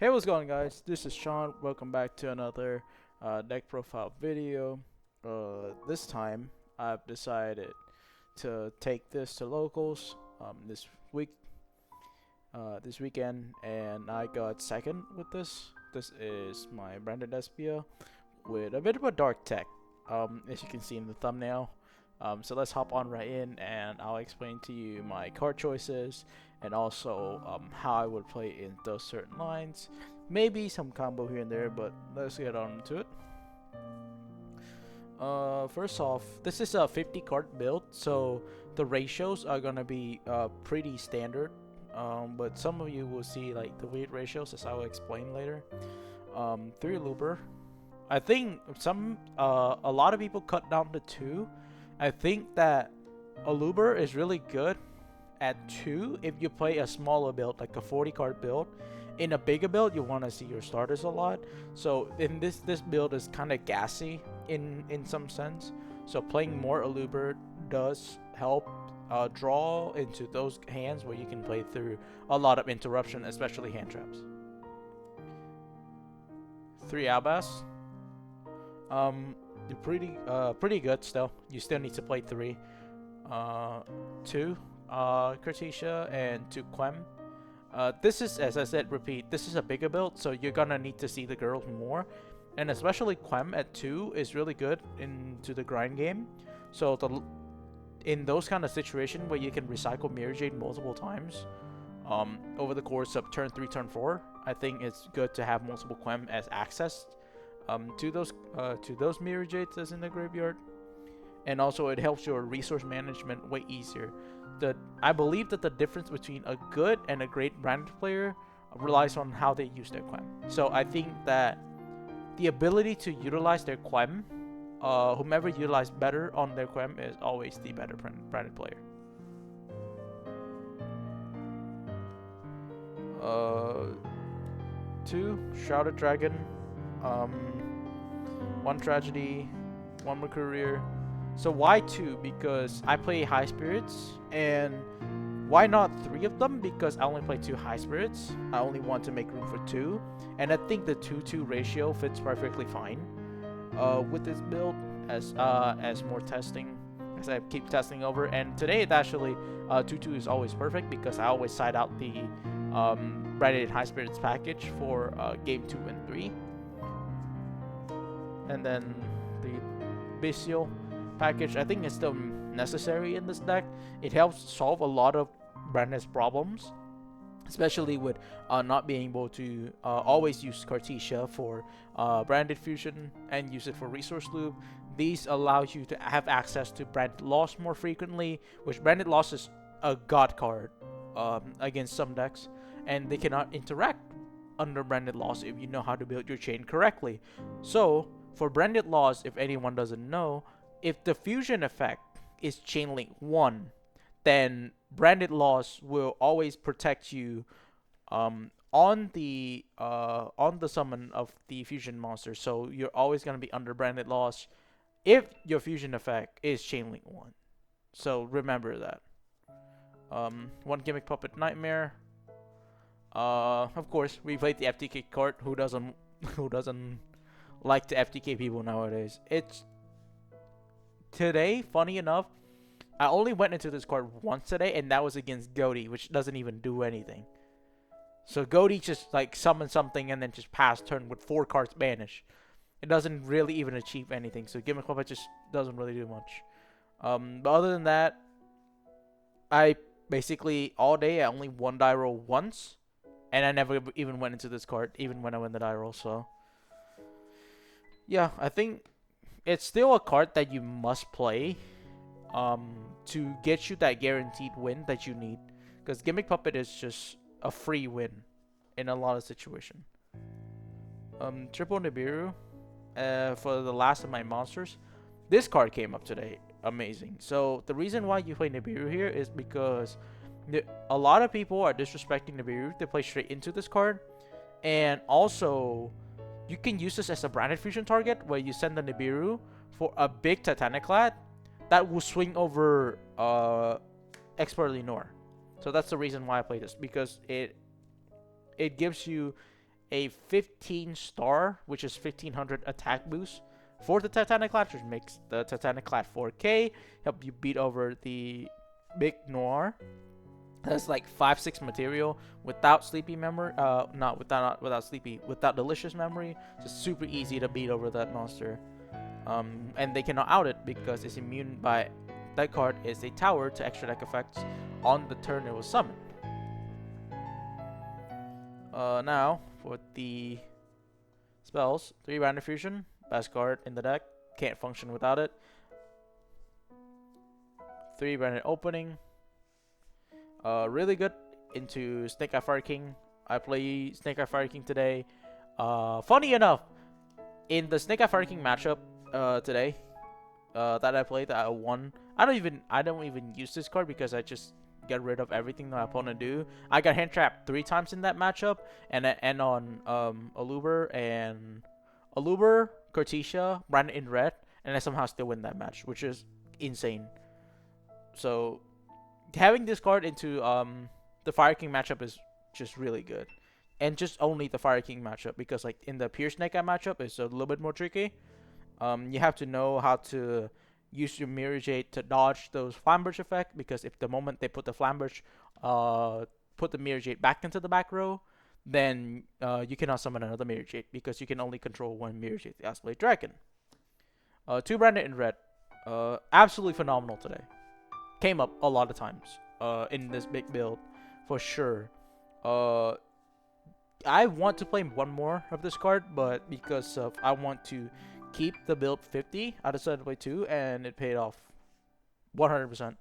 Hey, what's going on, guys? This is Sean. Welcome back to another deck profile video. This time I've decided to take this to locals this week, this weekend, and I got second with this. This is my branded Despia with a bit of a dark tech, as you can see in the thumbnail. So let's hop on right in, and I'll explain to you my card choices and also how I would play in those certain lines. Maybe some combo here and there, but let's get on to it. First off, this is a 50 card build, so the ratios are gonna be pretty standard. But some of you will see like the weird ratios, as I will explain later. 3 Looper. I think a lot of people cut down to 2. I think that a Looper is really good at 2 if you play a smaller build, like a 40 card build. In a bigger build, you want to see your starters a lot. So in this build is kind of gassy in some sense. So playing more Aluber does help draw into those hands where you can play through a lot of interruption, especially hand traps. 3 Albas. They're pretty good still. You still need to play 3. 2 Cartesia and 2 Quem. This is, as I said, repeat, this is a bigger build, so you're gonna need to see the girls more. And especially Quem at 2 is really good into the grind game. So in those kind of situations where you can recycle Mirror Jade multiple times over the course of turn 3, turn 4, I think it's good to have multiple Quem as access to those Mirror Jades that's in the graveyard. And also it helps your resource management way easier. I believe that the difference between a good and a great branded player relies on how they use their Quem. So I think that the ability to utilize their Quem, whomever utilizes better on their Quem is always the better branded player. 2 Shrouded Dragon, 1 Tragedy, 1 Mercurier. So why 2? Because I play High Spirits, and why not 3 of them? Because I only play 2 High Spirits. I only want to make room for 2, and I think the 2-2 ratio fits perfectly fine with this build as more testing, as I keep testing over. And today it actually 2-2 is always perfect because I always side out the branded High Spirits package for game 2 and 3, and then the Bestial package I think is still necessary in this deck. It helps solve a lot of Brandon's problems, especially with not being able to always use Cartesia for branded fusion and use it for resource loop. These allow you to have access to branded loss more frequently, which branded loss is a god card against some decks, and they cannot interact under branded loss if you know how to build your chain correctly. So for branded loss, if anyone doesn't know, if the fusion effect is chain link 1, then branded loss will always protect you on the summon of the fusion monster. So you're always gonna be under branded loss if your fusion effect is chain link 1. So remember that. 1 Gimmick Puppet Nightmare. Of course, we played the FTK card. Who doesn't like to FTK people nowadays? It's today, funny enough, I only went into this card once today, and that was against Goaty, which doesn't even do anything. So Goaty just like summon something and then just pass turn with 4 cards banish. It doesn't really even achieve anything. So Gimmick Puppet just doesn't really do much. But other than that, I basically all day I only won die roll once, and I never even went into this card, even when I win the die roll. So yeah, I think it's still a card that you must play to get you that guaranteed win that you need, because Gimmick Puppet is just a free win in a lot of situations. Triple Nibiru for the last of my monsters. This card came up today. Amazing. So the reason why you play Nibiru here is because a lot of people are disrespecting Nibiru. They play straight into this card, and also you can use this as a branded fusion target where you send the Nibiru for a big Titaniclad that will swing over Expert Lenore. So that's the reason why I play this, because it gives you a 15 star, which is 1500 attack boost for the Titanic Clash, which makes the Titanic Clash 4K, help you beat over the Big Noir. That's like 5-6 material without sleepy memory, not without sleepy, without delicious memory. Just super easy to beat over that monster. And they cannot out it because it's immune by that card is a tower to extra deck effects on the turn it was summoned. Now for the spells, 3 Random Fusion, best card in the deck, can't function without it. 3 Random Opening, really good into Snake Eye Fire King. I play Snake Eye Fire King today. Funny enough, in the Snake Eye Fire King matchup today that I played, that I won. I don't even use this card because I just get rid of everything that my opponent do. I got hand trapped 3 times in that matchup, and on Aluber, Cortesia, Branded in red, and I somehow still win that match, which is insane. So having this card into the Fire King matchup is just really good, and just only the Fire King matchup, because like in the Pure Snake Eye matchup it's a little bit more tricky. You have to know how to use your Mirror Jade to dodge those Flamberge effect, because if the moment they put the Flamberge, put the Mirror Jade back into the back row, then you cannot summon another Mirror Jade, because you can only control 1 Mirror Jade, the Asplay Dragon. 2 Branded in red, absolutely phenomenal today. Came up a lot of times in this big build, for sure. I want to play 1 more of this card, but because of I want to keep the build 50, I decided to play 2, and it paid off 100%.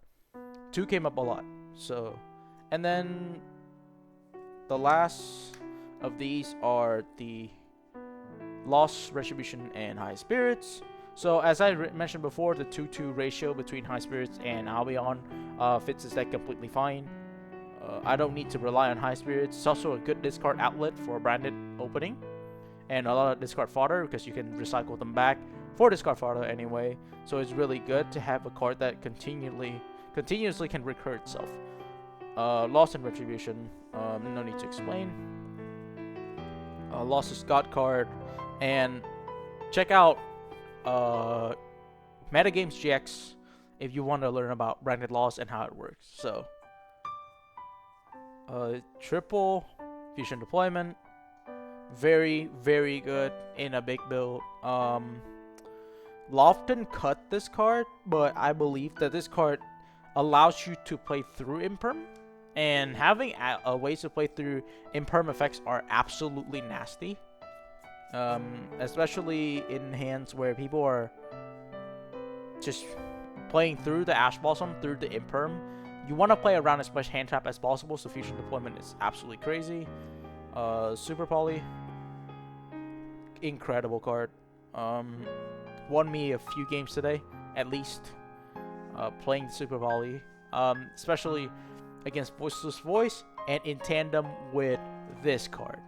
2 came up a lot. So, and then the last of these are the Lost, Retribution, and High Spirits. So as I mentioned before, the 2-2 ratio between High Spirits and Albion fits this deck completely fine. I don't need to rely on High Spirits. It's also a good discard outlet for Branded Opening, and a lot of discard fodder, because you can recycle them back for discard fodder anyway. So it's really good to have a card that continuously can recur itself. Lost and Retribution, no need to explain. Lost is God card, and check out Metagames GX if you want to learn about Branded Lost and how it works. So triple fusion deployment, very good in a big build. Lofton cut this card, but I believe that this card allows you to play through Imperm, and having ways to play through Imperm effects are absolutely nasty. Especially in hands where people are just playing through the Ash Blossom, through the Imperm. You want to play around as much hand trap as possible, so fusion deployment is absolutely crazy. Super Poly, incredible card. Won me a few games today, at least, playing the Super Poly, especially against Voiceless Voice, and in tandem with this card.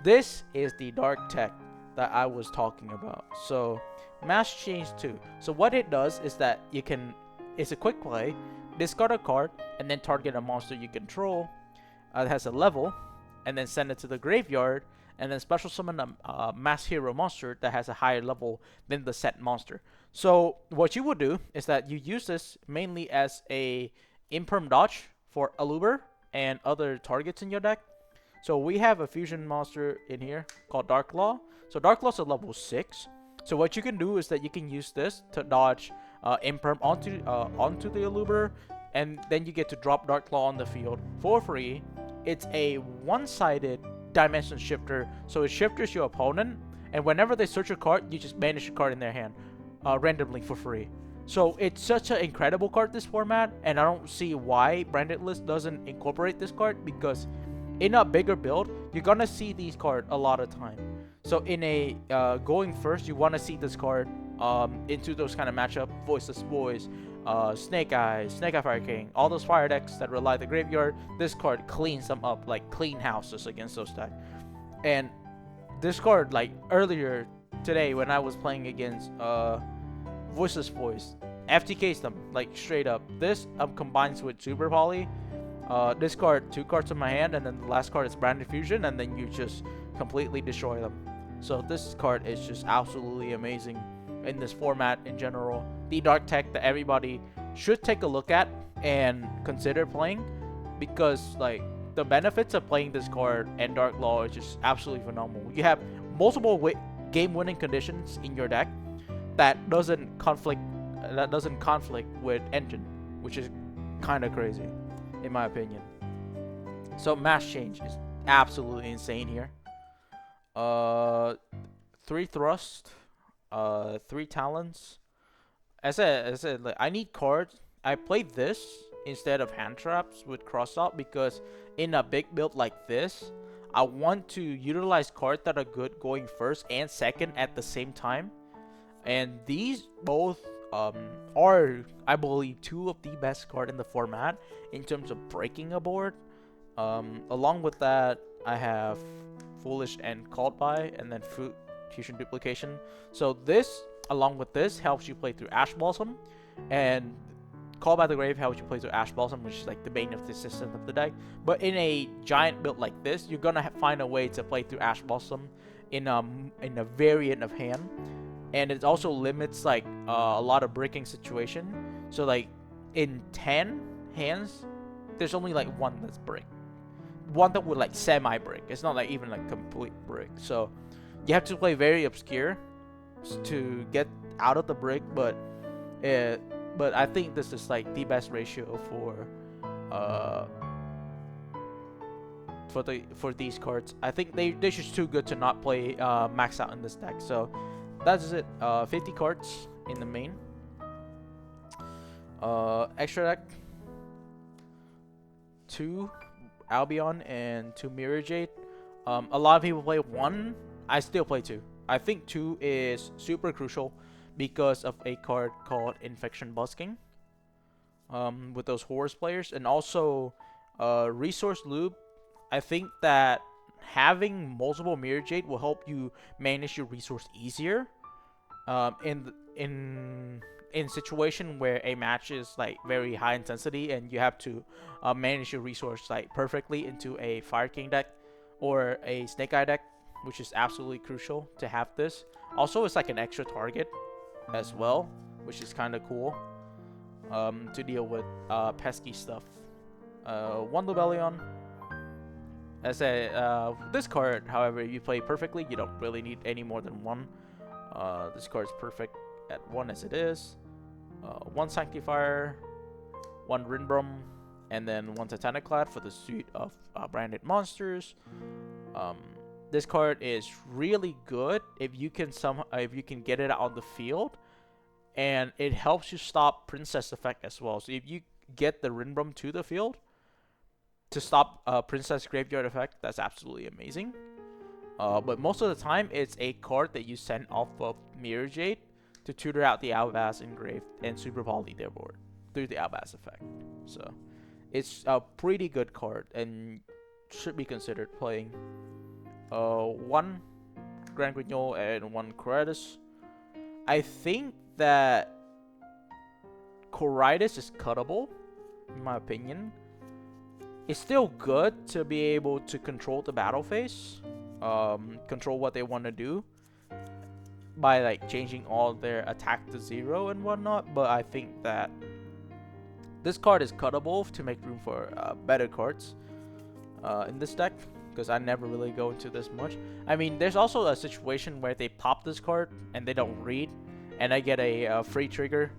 This is the Dark Tech that I was talking about. So Mass Change 2. So what it does is that it's a quick play, discard a card, and then target a monster you control that has a level, and then send it to the graveyard, and then special summon a Mass Hero monster that has a higher level than the set monster. So what you would do is that you use this mainly as a Imperm dodge for Aluber and other targets in your deck. So we have a fusion monster in here called Dark Law. So Dark Law's a level 6. So what you can do is that you can use this to dodge Imperm onto the Aluber, and then you get to drop Dark Claw on the field for free. It's a one-sided dimension shifter, so it shifters your opponent, and whenever they search a card, you just banish a card in their hand randomly for free. So it's such an incredible card, this format, and I don't see why Branded List doesn't incorporate this card, because in a bigger build, you're gonna see these cards a lot of time. So in a going first, you want to see this card into those kind of matchup, Voiceless Voice, Snake Eye Fire King, all those fire decks that rely the graveyard. This card cleans them up like clean houses against those decks. And this card, like earlier today when I was playing against Voiceless Voice, FTKs them like straight up. This combines with Super Poly. Discard 2 cards in my hand, and then the last card is Branded Fusion, and then you just completely destroy them. So this card is just absolutely amazing in this format in general. The dark tech that everybody should take a look at and consider playing, because like the benefits of playing this card and Dark Law is just absolutely phenomenal. You have multiple game-winning conditions in your deck that doesn't conflict with engine, which is kind of crazy in my opinion. So mass change is absolutely insane here. 3 thrust, 3 talons. As I said, like, I need cards. I played this instead of hand traps with cross out because in a big build like this, I want to utilize cards that are good going first and second at the same time. And these both are, I believe, 2 of the best cards in the format in terms of breaking a board. Along with that, I have Foolish and Called By, and then Fusion Duplication. So this, along with this, helps you play through Ash Blossom, and Call by the Grave helps you play through Ash Blossom, which is like the bane of the system of the deck. But in a giant build like this, you're gonna find a way to play through Ash Blossom in a variant of hand, and it also limits like a lot of breaking situation. So like in 10 hands, there's only like 1 that's brick, 1 that would like semi brick. It's not like even like complete brick. So you have to play very obscure to get out of the brick, but I think this is like the best ratio for these cards. I think they're just too good to not play max out in this deck. So that's it. 50 cards in the main. Extra deck, 2 Albion and 2 Mirror Jade. A lot of people play 1. I still play 2. I think 2 is super crucial because of a card called Infection Busking with those horse players, and also Resource Loop. I think that having multiple Mirror Jade will help you manage your resource easier in situation where a match is like very high intensity and you have to manage your resource like perfectly into a Fire King deck or a Snake Eye deck, which is absolutely crucial to have this. Also, it's like an extra target as well, which is kind of cool to deal with pesky stuff. 1 Lubellion. As this card, however, if you play perfectly, you don't really need any more than 1. This card is perfect at 1 as it is. 1 Sanctifier, 1 Rinbrum, and then 1 Titanic Clad for the suite of branded monsters. This card is really good if you can get it out on the field, and it helps you stop Princess effect as well. So if you get the Rinbrum to the field to stop Princess Graveyard effect, that's absolutely amazing. But most of the time, it's a card that you send off of Mirror Jade to tutor out the Albaz Engraved and Super Poly their board through the Albaz effect. So it's a pretty good card and should be considered playing. 1 Grand Guignol and 1 Coritis. I think that Coritis is cuttable, in my opinion. It's still good to be able to control the battle phase, control what they want to do by like changing all their attack to 0 and whatnot, but I think that this card is cuttable to make room for better cards in this deck, because I never really go into this much. I mean, there's also a situation where they pop this card and they don't read, and I get a free trigger.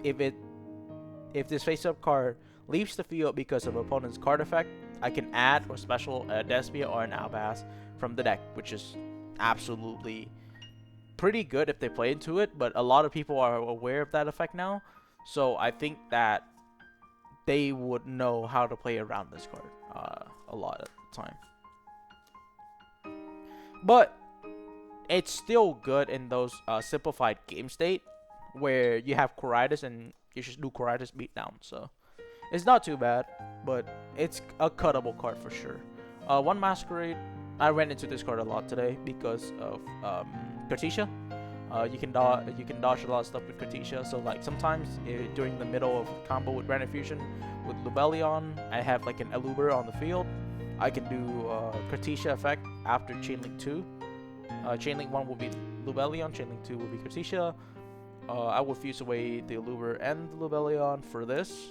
If this face-up card leaves the field because of opponent's card effect, I can add or special a Despia or an Albaz from the deck, which is absolutely pretty good if they play into it, but a lot of people are aware of that effect now, so I think that they would know how to play around this card a lot of the time. But it's still good in those simplified game state where you have Coritis and you just do Coritis beatdown, so it's not too bad, but it's a cuttable card for sure. 1 Masquerade. I ran into this card a lot today because of Cartesia. You can dodge a lot of stuff with Cartesia. So like sometimes during the middle of a combo with Granite Fusion with Lubellion, I have like an Eluber on the field, I can do Cartesia effect after Chainlink 2. Chainlink 1 will be Lubellion, Chainlink 2 will be Cartesia. I will fuse away the Luber and the Lubellion for this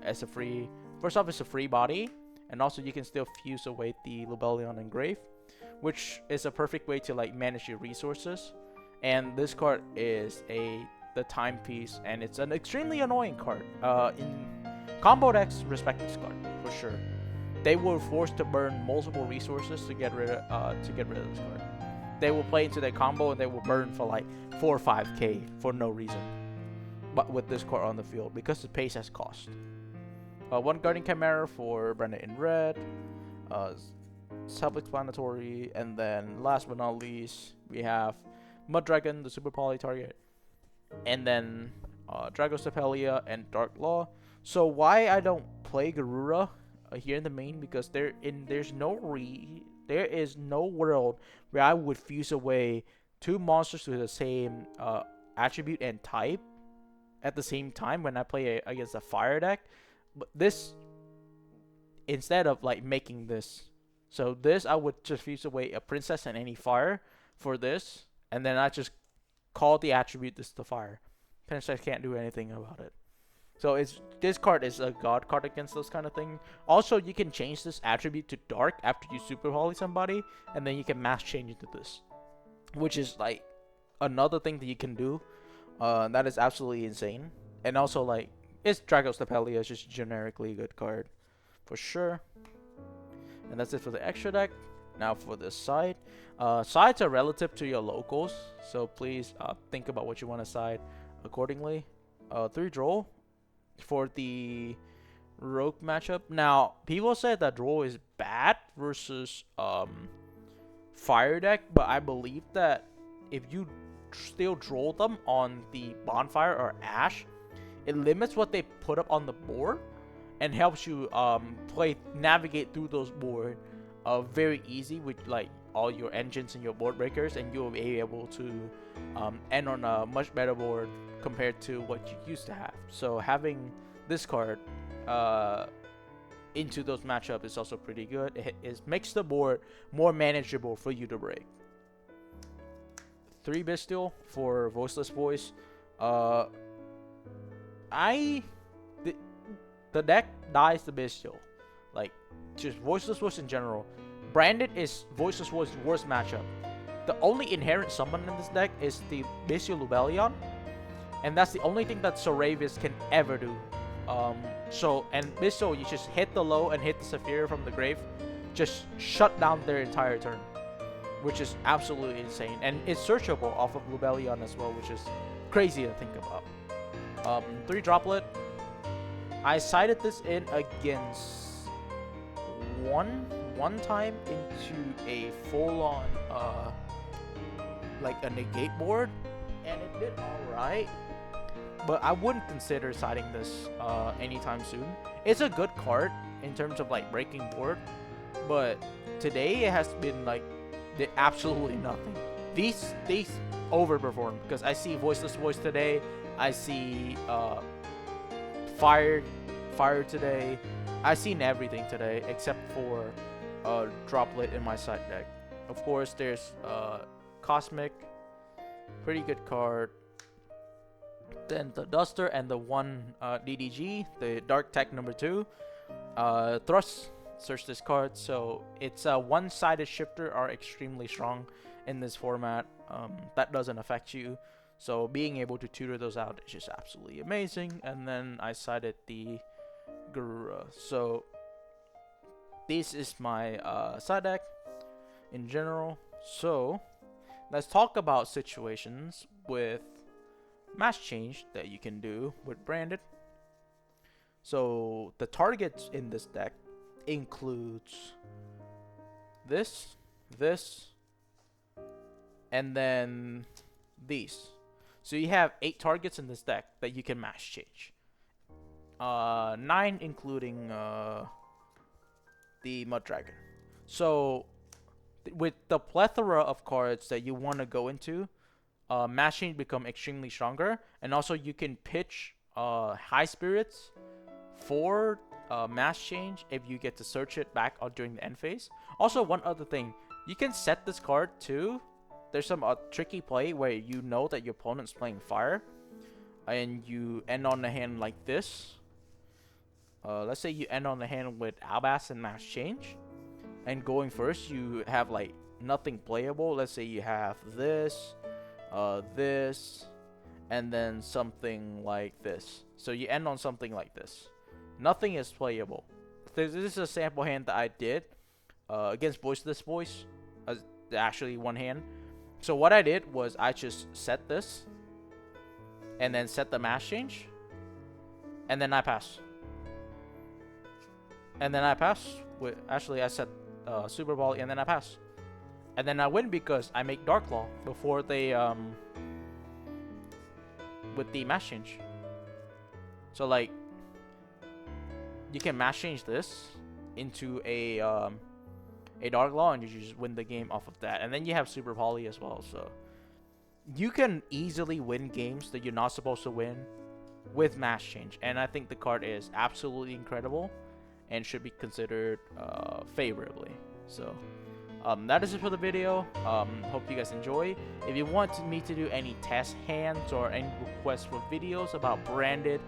as a free. First off, it's a free body, and also you can still fuse away the Lubellion and Grave, which is a perfect way to like manage your resources. And this card is the timepiece, and it's an extremely annoying card. In combo decks, respect this card for sure. They were forced to burn multiple resources to get rid of this card. They will play into their combo and they will burn for like 4 or 5k for no reason. But with this card on the field, because the pace has cost. One Guardian Chimera for Branded in red. Self-explanatory, and then last but not least, we have Mud Dragon, the Super Poly target, and then Dragostapelia and Dark Law. So why I don't play Garura here in the main, because there is no world where I would fuse away 2 monsters with the same attribute and type at the same time when I play against a fire deck. But this, instead of like making this, so this I would just fuse away a princess and any fire for this, and then I just call the attribute this to fire. Princess can't do anything about it. So this card is a god card against those kind of thing. Also, you can change this attribute to dark after you super volley somebody, and then you can mass change it to this, which is like another thing that you can do. That is absolutely insane. And also, like, it's Dragostapelia is just generically a good card for sure. And that's it for the extra deck. Now for the side. Sides are relative to your locals, so please think about what you want to side accordingly. 3 draw for the rogue matchup. Now, people said that draw is bad versus fire deck, but I believe that if you still draw them on the bonfire or ash, it limits what they put up on the board and helps you navigate through those board very easy with like all your engines and your board breakers, and you'll be able to end on a much better board compared to what you used to have. So having this card into those matchups is also pretty good. It makes the board more manageable for you to break. 3 Bestial for Voiceless Voice. The deck dies the Bestial. Like, just Voiceless Voice in general. Branded is Voiceless Voice's worst matchup. The only inherent summon in this deck is the Bestial Lubellion, and that's the only thing that Soravis can ever do. And Bestial, you just hit the low and hit the Saphira from the grave, just shut down their entire turn, which is absolutely insane. And it's searchable off of Lubellion as well, which is crazy to think about. 3 Droplet. I sided this in against one time into a full-on like a negate board, and it did alright, but I wouldn't consider siding this anytime soon. It's a good card in terms of like breaking board, but today it has been like did absolutely nothing. These overperform, because I see Voiceless Voice today, I see Fire today. I've seen everything today except for Droplet in my side deck. Of course, there's Cosmic, pretty good card. Then the Duster and the 1 DDG, the Dark Tech number 2. Thrust, search this card. So it's a one-sided shifter are extremely strong in this format. That doesn't affect you. So being able to tutor those out is just absolutely amazing. And then I sided the Garura. So this is my side deck in general. So let's talk about situations with mass change that you can do with Branded. So the targets in this deck includes this, and then these. So you have 8 targets in this deck that you can mass change. 9 including the Mud Dragon. So with the plethora of cards that you want to go into, mass change become extremely stronger, and also you can pitch high spirits for mass change if you get to search it back during the end phase. Also, one other thing, you can set this card too. There's some tricky play where you know that your opponent's playing fire, and you end on the hand like this. Let's say you end on the hand with Albas and mass change, and going first you have like nothing playable. Let's say you have this, this, and then something like this. So you end on something like this. Nothing is playable. This is a sample hand that I did against Voiceless Voice. Actually, one hand. So what I did was I just set this, and then set the mass change, and then I pass. And then I pass. Actually, I set Super Volley, and then I pass. And then I win because I make Dark Claw before they with the mass change. So like, you can mass change this into a Dark Claw, and you just win the game off of that. And then you have Super Poly as well, so you can easily win games that you're not supposed to win with mass change. And I think the card is absolutely incredible and should be considered favorably. So that is it for the video. Hope you guys enjoy. If you want me to do any test hands or any requests for videos about branded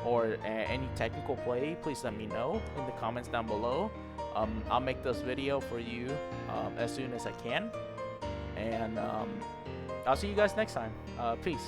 or any technical play, please let me know in the comments down below. I'll make this video for you as soon as I can. And I'll see you guys next time. Peace.